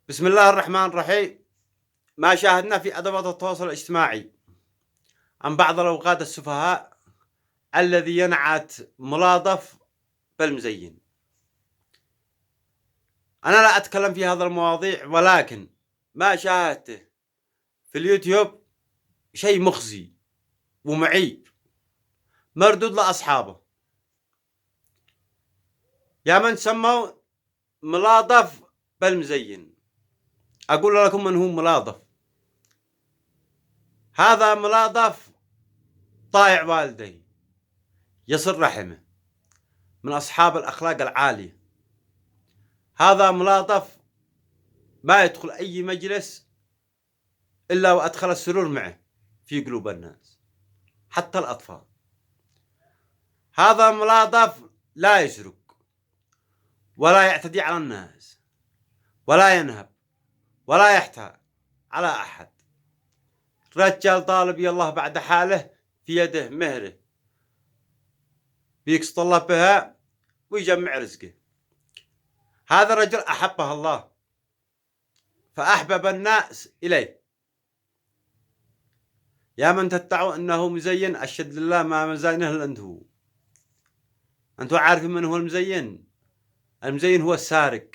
بسم الله الرحمن الرحيم. ما شاهدنا في أدوات التواصل الاجتماعي عن بعض الأوقات السفهاء الذي ينعت ملاطف بالمزين. أنا لا أتكلم في هذا المواضيع، ولكن ما شاهدته في اليوتيوب شيء مخزي ومعيب مردود لأصحابه، يا من سموا ملاطف بالمزين. أقول لكم من هو ملاطف. هذا ملاطف طائع والديه، يصل رحمه، من أصحاب الأخلاق العالية. هذا ملاطف ما يدخل أي مجلس إلا وأدخل السرور معه في قلوب الناس حتى الأطفال. هذا ملاطف لا يسرق ولا يعتدي على الناس ولا ينهب ولا يحتال على أحد. رجال طالب يالله بعد حاله في يده مهره بيقسط الله بها ويجمع رزقه. هذا الرجل أحبه الله فأحبب الناس إليه. يا من تدعوا أنه مزين، أشهد لله ما مزينه إلا أنتم. أنتم عارفين من هو المزين؟ المزين هو السارق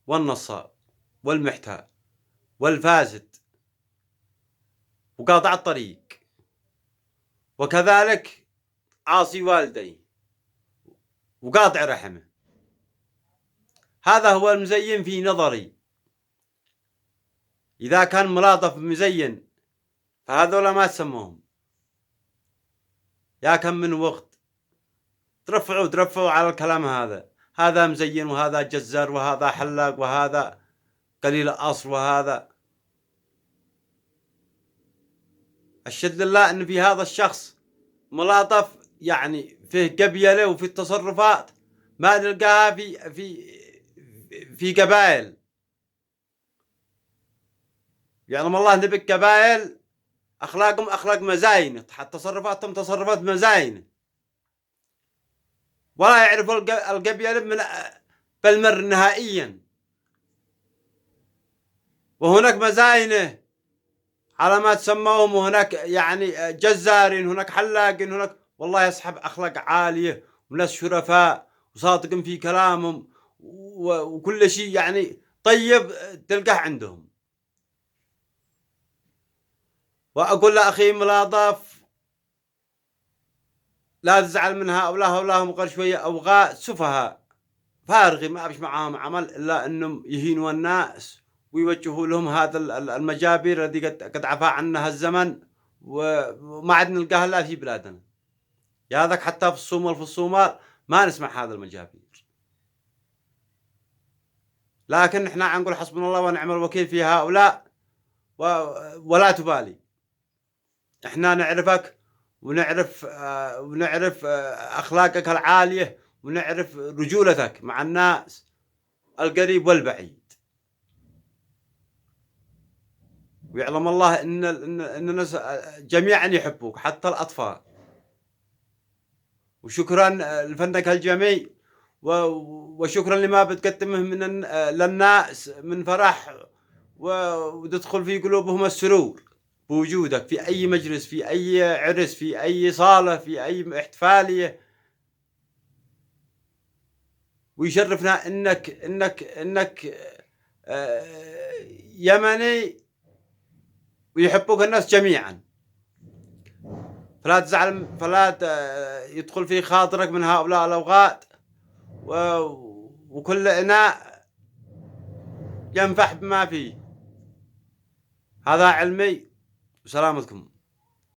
والنصاب والمحتال والفاسد وقاطع الطريق، وكذلك عاصي والديه وقاطع رحمه. هذا هو المزين في نظري. إذا كان ملاطف مزين فهذولا ما تسموهم. يا كم من وقت ترفعوا على الكلام هذا مزين وهذا جزار وهذا حلاق وهذا قليل الأصل وهذا. أشهد لله أن في هذا الشخص ملاطف، يعني فيه قبيلة وفي التصرفات ما نلقاها في قبائل. يعلم الله نبي قبائل أخلاقهم أخلاق مزاينة، تصرفاتهم تصرفات مزاينة، ولا يعرفوا القبيلة من بالمر نهائيا. وهناك مزاينة على ما تسموهم، وهناك يعني جزارين، هناك حلاقين، هناك والله يصحب أخلاق عالية وناس شرفاء وصادقين في كلامهم وكل شيء يعني طيب تلقاه عندهم. وأقول لأخي ملاطف لا تزعل من هؤلاء هم قل شوية أوغاء سفهاء فارغي ما أبش معاهم عمل إلا أنهم يهينوا الناس ويوجهوا لهم هذا المجابر الذي قد عفى عنها الزمن وما عاد نلقاها إلا في بلادنا. يا ذاك حتى في الصومال ما نسمع هذا المجابير. لكن احنا نقول حسبنا الله ونعم الوكيل في هؤلاء ولا تبالي. احنا نعرفك ونعرف أخلاقك العالية ونعرف رجولتك مع الناس القريب والبعيد. ويعلم الله إن الناس جميعا يحبوك حتى الأطفال. وشكرا لفنك الجميل وشكرا لما بتقدمه للناس من فرح وتدخل في قلوبهم السرور بوجودك في أي مجلس، في أي عرس، في أي صالة، في أي احتفالية. ويشرفنا إنك يمني ويحبوك الناس جميعا. فلا تزعل، فلا يدخل في خاطرك من هؤلاء الأوقات، وكل إناء ينفح بما فيه. هذا علمي وسلامتكم.